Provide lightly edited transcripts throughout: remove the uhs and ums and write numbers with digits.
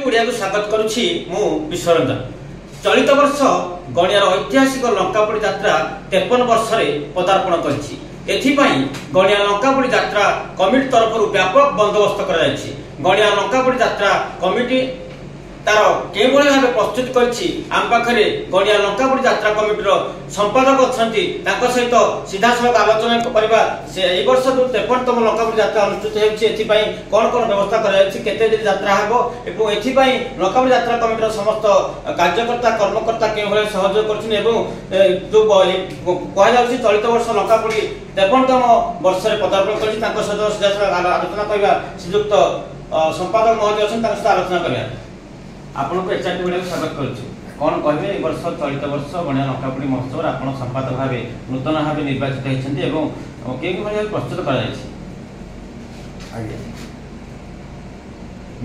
HRT Odia को स्वागत करुछि मु विश्वरंजन। चलित वर्ष गणियार ऐतिहासिक लंकापोड़ी यात्रा 53 वर्ष रे पदार्पण करिछि। एथिपाई गणिया लंकापोड़ी यात्रा कमिटी तरफ व्यापक बंदोबस्त करा जायछि। गणिया लंकापोड़ी यात्रा कमिटी तार के भाव प्रस्तुत करिछि आम पाखरे गणिया लंकापोड़ी यात्रा कमिटीर संपादक अछंती तांको सहित सीधा सड़क आलोचना करबा। से ए वर्ष जो 53तम लंकापोड़ी यात्रा अनुष्ठित हेछि एथिपाई कोन कोन व्यवस्था करा जायछि, केते दिन यात्रा हेबो एवं एथिपाई लंकापोड़ी यात्रा कमिटीर समस्त कार्यकर्ता कर्मकर्ता के भाव सहयोग करछिन एवं जो कहा जाउछि चलित वर्ष लंकापोड़ी 53तम वर्ष रे पदार्पण करिछि। तांको सहित सीधा सड़क आलोचना करबा श्रीयुक्त संपादक महोदय अछन तांको सहित आलोचना करबा। आपन को एचआरटी ओडिया स्वागत करूछु। कोन कहबे ए वर्ष चलित वर्ष गणिया लंकापोड़ी महोत्सव आपन संपादक भाबे नूतन भाबे निर्वाचित हेछन्ती एवं के भाबे प्रस्तुत करा जायछि। आगे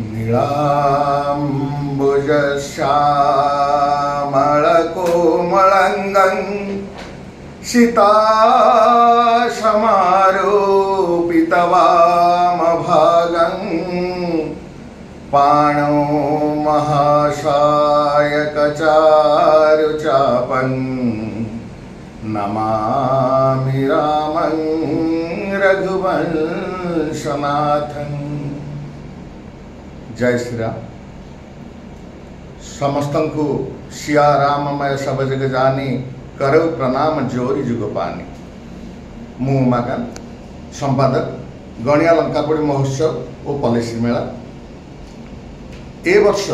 नीलाम्बुज श्यामल कोमलंगं सीता समारोपितवामभागं पाणो महाशायकचारुचापं नमामि रामं रघुवंशनाथं। जय श्री राम। समस्तंकु सिया राममय सब जग जानी करो प्रणाम जोरी जुग पानी। मु उमाकांत संपादक गणिया लंकापोड़ी महोत्सव और पॉलिसी मेला। ए वर्ष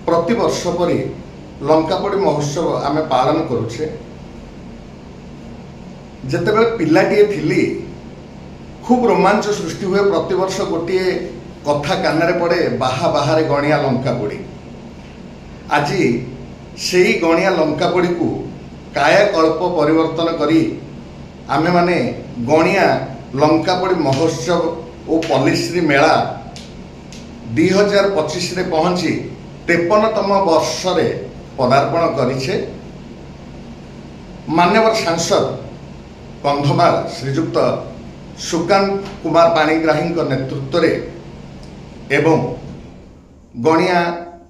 प्रति वर्ष परी लंकापोड़ी महोत्सव आमे पालन करुछे। जेतेबेले पिलाटिए थिली खूब रोमांच सृष्टि हुए। प्रति वर्ष गोटे कथा कानरे पड़े बाहा बाहरे गणिया लंकापोड़ी। आज से गणिया लंकापोड़ी को कायाकल्प परिवर्तन करी आमे माने गणिया लंकापोड़ी महोत्सव और पॉलिसी मेला 2025 रे पहुंची 53तम वर्ष रे पदार्पण करिछे। मान्यवर सांसद कंधमाल श्रीयुक्त सुकांत कुमार पाणिग्राही नेतृत्व रे एवं गणिया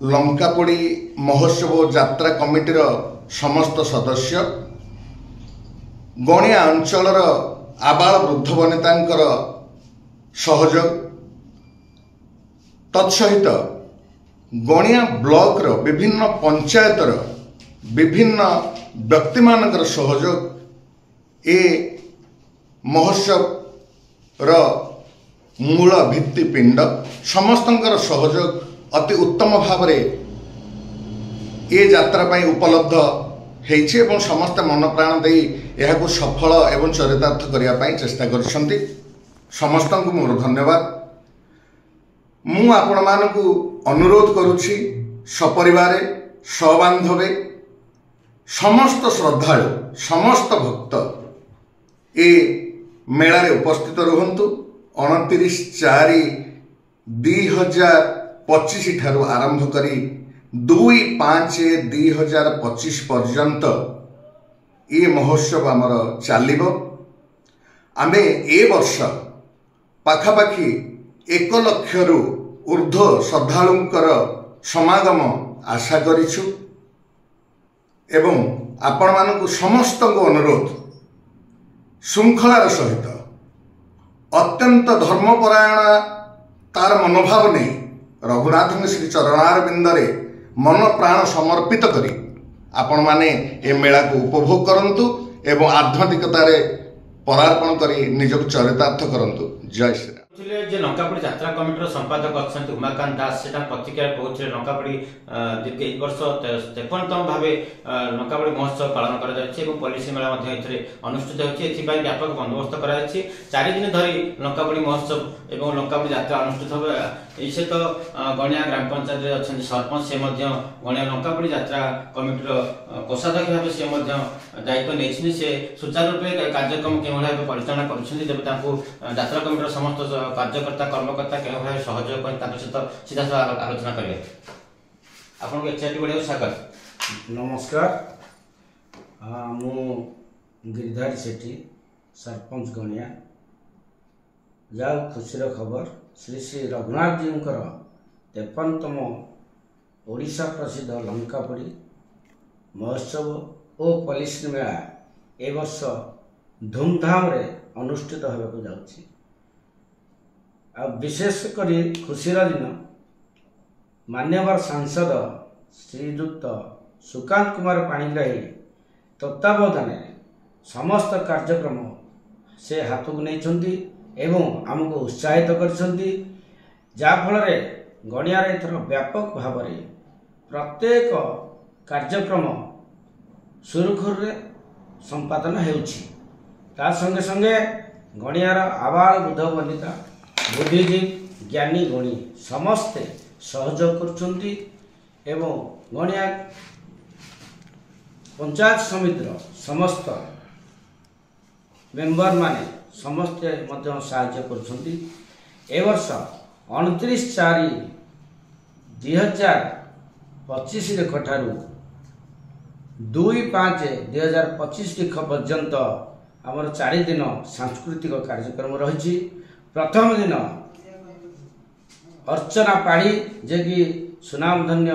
लंकापोड़ी महोत्सव यात्रा कमिटीर समस्त सदस्य गणिया अंचलर आबाल वृद्ध वनितांकर सहयोग तत्सहित गणिया ब्लॉक रो विभिन्न पंचायतर विभिन्न व्यक्ति मानकर सहयोग ए महोत्सव रो मूल भित्तिपिंड समस्तंकर सहयोग अति उत्तम भाव रे ए यात्रा पाई उपलब्ध हेछि एवं समस्त मन प्राण दे एहाकु सफल एवं चरितार्थ करिया पाई चेष्टा करछन्ती। समस्तंकु मोर धन्यवाद। मु आपण मानकु अनुरोध करुछि सपरिवारे सबांधवे समस्त श्रद्धालु समस्त भक्त ए मेला रे उपस्थित रहंतु। 29/4/2025 ठारू आरंभ करी 2/5/2025 पर्यंत ये महोत्सव आमर चलिबो। आमे ए वर्ष पाखापाखि 1 लाख रु ऊर्ध्व श्रद्धालुंकर समागम आशा करिछु एवं आपण मानकु समस्त को अनुरोध श्रृंखलार सहित अत्यंत धर्मपरायण तार मनोभाव नहीं रघुनाथ श्री चरणार बिंदरे मन प्राण समर्पित करी आपण माने ए मेला को उपभोग करंतु एवं आध्यात्मिकतार पदार्पण करी निजक चरितार्थ करंतु। जय श्री राम। जे लंकापोड़ी यात्रा कमिटीर संपादक अछंती उमाकांत दास सेटा प्रतिक्रिया पहुंचे लंकापोड़ी दीर्घ वर्ष 53तम भावे लंकापोड़ी महोत्सव पालन करा जायछि एवं पॉलिसी मेला मध्ये एथरे अनुष्ठित होछि। एथिपाई व्यापक बंदोबस्त करा जायछि। 4 दिन धरी लंकापोड़ी महोत्सव एवं लंकापोड़ी यात्रा अनुष्ठित होबे। एसे तो गणिया ग्राम पंचायत रे अछंती सरपंच से मध्य गणिया लंकापोड़ी यात्रा कमिटीर कोषाध्यक्ष भावे से मध्य दायित्व नेछिनि। से सुचारू रूपे कार्यक्रम के भाबे परिचालन करूछन्ती। जब तांको यात्रा कमिटीर समस्त कार्यकर्ता कर्मकर्ता के भाव सहयोग कर सहित सीधा आलोचना करेंगे। आपको एचआरटी ओडिया स्वागत। नमस्कार। मु गिरिधारी सेठी सरपंच गणिया। जा खुशीर खबर श्री श्री रघुनाथ जी 53ତମ ଓଡ଼ିଶା ପ୍ରସିଦ୍ଧ ଲଙ୍କାପୋଡ଼ି ମହୋତ୍ସବ ଓ ପଲ୍ଲିଶ୍ରୀ ମେଳା ଏ ବର୍ଷ ଧୁମଧାମରେ ଅନୁଷ୍ଠିତ ହେବାକୁ ଯାଉଛି। ଆଉ ବିଶେଷ କରି ଖୁସିର ଦିନ ମାନ୍ୟବର ସାଂସଦ ଶ୍ରୀଯୁକ୍ତ ସୁକାନ୍ତ କୁମାର ପାଣିଗ୍ରାହୀ ତତ୍ତ୍ୱାବଧାନରେ ସମସ୍ତ କାର୍ଯ୍ୟକ୍ରମ ସେ ହାତକୁ ନେଇଛନ୍ତି ଏବଂ ଆମକୁ ଉତ୍ସାହିତ କରିଛନ୍ତି, ଯାହାଫଳରେ ଗଣିଆରେ ଏଥର ବ୍ୟାପକ ଭାବରେ ପ୍ରତ୍ୟେକ କାର୍ଯ୍ୟକ୍ରମ ସୁରୁଖୁରୁରେ ସମ୍ପାଦନ ହେଉଛି। ତା ସଙ୍ଗେ ସଙ୍ଗେ ଗଣିଆର ଆବାଳ ବୃଦ୍ଧ ବନିତା ବୁଦ୍ଧିଜୀବୀ ଜ୍ଞାନୀ ଗଣୀ ସମସ୍ତେ ସହଯୋଗ କରୁଛନ୍ତି ଏବଂ ଗଣିଆ ପଞ୍ଚାୟତ ସମିତିର ସମସ୍ତ ମେମ୍ବର ମାନେ ସମସ୍ତେ ମଧ୍ୟ ସାହାଯ୍ୟ କରୁଛନ୍ତି। ଏ ବର୍ଷ 29/4/2025 ତାରିଖ ଠାରୁ 2/5/2025 ତାରିଖ ପର୍ଯ୍ୟନ୍ତ ଆମର 4 ଦିନ ସାଂସ୍କୃତିକ କାର୍ଯ୍ୟକ୍ରମ ରହିଛି। ପ୍ରଥମ ଦିନ ଅର୍ଚ୍ଚନା ପାଢ଼ୀ ଯିଏକି ସୁନାମଧନ୍ୟ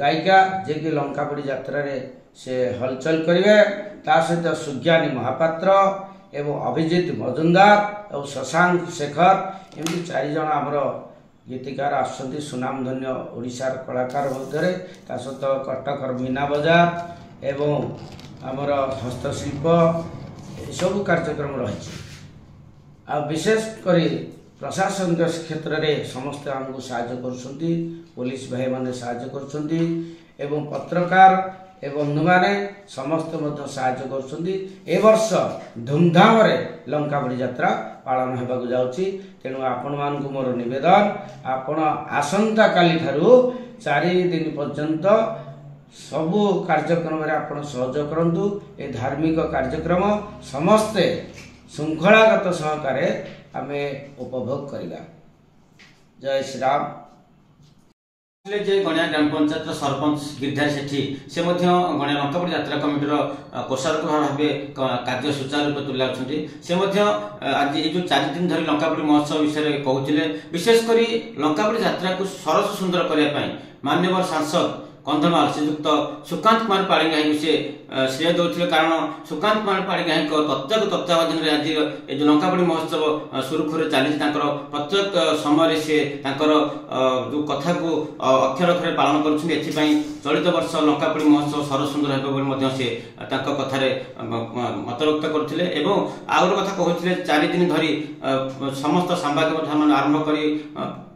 ଗାୟିକା, ଯିଏକି ଲଙ୍କାପୋଡ଼ି ଯାତ୍ରାରେ ସେ ହଲଚଲ କରିବେ। ତା ସହିତ ସୁଜ୍ଞାନୀ ମହାପାତ୍ର ଏବଂ ଅଭିଜିତ ମଜୁମଦାର ଏବଂ ଶଶାଙ୍କ ଶେଖର, ଏମିତି 4 ଜଣ ଆମର ଗୀତିକାର ଆସୁଛନ୍ତି ସୁନାମଧନ୍ୟ ଓଡ଼ିଶାର କଳାକାର ମଧ୍ୟରେ। ତା ସହିତ କଟକର ମୀନା ବଜାର ଏବଂ ଆମର ହସ୍ତଶିଳ୍ପ ଏସବୁ କାର୍ଯ୍ୟକ୍ରମ ରହିଛି। ଆଉ ବିଶେଷ କରି ପ୍ରଶାସନିକ କ୍ଷେତ୍ରରେ ସମସ୍ତେ ଆମକୁ ସାହାଯ୍ୟ କରୁଛନ୍ତି, ପୋଲିସ ଭାଇମାନେ ସାହାଯ୍ୟ କରୁଛନ୍ତି ଏବଂ ପତ୍ରକାର ଏ ବନ୍ଧୁମାନେ ସମସ୍ତେ ମଧ୍ୟ ସାହାଯ୍ୟ କରୁଛନ୍ତି। ଏ ବର୍ଷ ଧୁମଧାମରେ ଲଙ୍କାପୋଡ଼ି ଯାତ୍ରା ପାଳନ ହେବାକୁ ଯାଉଛି। ତେଣୁ ଆପଣମାନଙ୍କୁ ମୋର ନିବେଦନ, ଆପଣ ଆସନ୍ତାକାଲି ଠାରୁ 4 ଦିନ ପର୍ଯ୍ୟନ୍ତ ସବୁ କାର୍ଯ୍ୟକ୍ରମରେ ଆପଣ ସହଯୋଗ କରନ୍ତୁ। ଏ ଧାର୍ମିକ କାର୍ଯ୍ୟକ୍ରମ ସମସ୍ତେ ଶୃଙ୍ଖଳାଗତ ସହକାରେ ଆମେ ଉପଭୋଗ କରିବା। ଜୟ ଶ୍ରୀରାମ। ଯେ ଗଣିଆ ଗ୍ରାମ ପଞ୍ଚାୟତର ସରପଞ୍ଚ ଗିରିଧାରୀ ସେଠୀ ସେ ମଧ୍ୟ ଗଣିଆ ଲଙ୍କାପୋଡ଼ି ଯାତ୍ରା କମିଟିର କୋଷାଧ୍ୟକ୍ଷ ଭାବେ କାର୍ଯ୍ୟ ସୁଚାରୁ ରୂପେ ତୁଲାଉଛନ୍ତି। ସେ ମଧ୍ୟ ଆଜି ଏ ଯେଉଁ 4 ଦିନ ଧରି ଲଙ୍କାପୋଡ଼ି ମହୋତ୍ସବ ବିଷୟରେ କହୁଥିଲେ। ବିଶେଷ କରି ଲଙ୍କାପୋଡ଼ି ଯାତ୍ରାକୁ ସରସ ସୁନ୍ଦର କରିବା ପାଇଁ ମାନ୍ୟବର ସାଂସଦ କନ୍ଧମାଳ ଶ୍ରୀଯୁକ୍ତ ସୁକାନ୍ତ କୁମାର ପାଣିଗ୍ରାହୀଙ୍କୁ ସେ ଶ୍ରେୟ ଦେଉଥିଲେ, କାରଣ ସୁକାନ୍ତ କୁମାର ପାଣିଗ୍ରାହୀଙ୍କ ତତ୍ତ୍ୱାବଧାନରେ ଆଜି ଏ ଯେଉଁ ଲଙ୍କାପୋଡ଼ି ମହୋତ୍ସବ ସୁରୁଖୁରୁରେ ଚାଲିଛି। ତାଙ୍କର ପ୍ରତ୍ୟେକ ସମୟରେ ସେ ତାଙ୍କର ଯେଉଁ କଥାକୁ ଅକ୍ଷର ଅକ୍ଷରେ ପାଳନ କରୁଛନ୍ତି। ଏଥିପାଇଁ ଚଳିତ ବର୍ଷ ଲଙ୍କାପୋଡ଼ି ମହୋତ୍ସବ ସରସୁନ୍ଦର ହେବ ବୋଲି ମଧ୍ୟ ସେ ତାଙ୍କ କଥାରେ ମତବ୍ୟକ୍ତ କରୁଥିଲେ। ଏବଂ ଆଉ ଗୋଟେ କଥା କହୁଥିଲେ, 4 ଦିନ ଧରି ସମସ୍ତ ସାମ୍ବାଦିକମାନେ ଆରମ୍ଭ କରି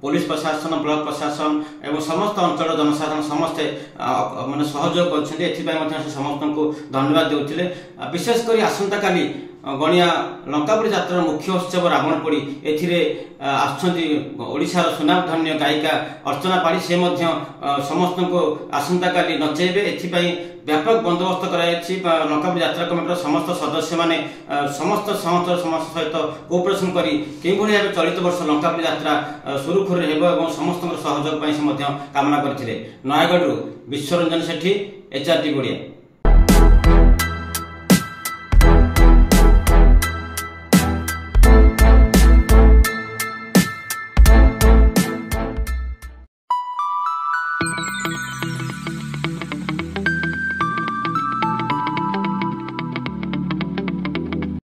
ପୋଲିସ ପ୍ରଶାସନ, ବ୍ଲକ ପ୍ରଶାସନ ଏବଂ ସମସ୍ତ ଅଞ୍ଚଳ ଜନସାଧାରଣ ସମସ୍ତେ ମାନେ ସହଯୋଗ କରୁଛନ୍ତି। ଏଥିପାଇଁ ମଧ୍ୟ ସେ ସମସ୍ତଙ୍କୁ ଧନ୍ୟବାଦ ଦେଉଥିଲେ। ବିଶେଷ କରି ଆସନ୍ତାକାଲି ଗଣିଆ ଲଙ୍କାପୋଡ଼ି ଯାତ୍ରାର ମୁଖ୍ୟ ଉତ୍ସବ ରାବଣପୋଡ଼ି, ଏଥିରେ ଆସୁଛନ୍ତି ଓଡ଼ିଶାର ସୁନାମଧନ୍ୟ ଗାୟିକା ଅର୍ଚ୍ଚନା ପାଢ଼ୀ। ସେ ମଧ୍ୟ ସମସ୍ତଙ୍କୁ ଆସନ୍ତାକାଲି ନଚେଇବେ। ଏଥିପାଇଁ ବ୍ୟାପକ ବନ୍ଦୋବସ୍ତ କରାଯାଇଛି। ଲଙ୍କାପୋଡ଼ି ଯାତ୍ରା କମିଟିର ସମସ୍ତ ସଦସ୍ୟମାନେ ସମସ୍ତ ସହିତ କୋଅପରେସନ କରି କେଉଁଭଳି ଭାବେ ଚଳିତ ବର୍ଷ ଲଙ୍କାପୋଡ଼ି ଯାତ୍ରା ସୁରୁଖୁରୁରେ ହେବ ଏବଂ ସମସ୍ତଙ୍କର ସହଯୋଗ ପାଇଁ ସେ ମଧ୍ୟ କାମନା କରିଥିଲେ। ନୟାଗଡ଼ରୁ ବିଶ୍ୱରଞ୍ଜନ ସେଠୀ, HRT ଓଡ଼ିଆ।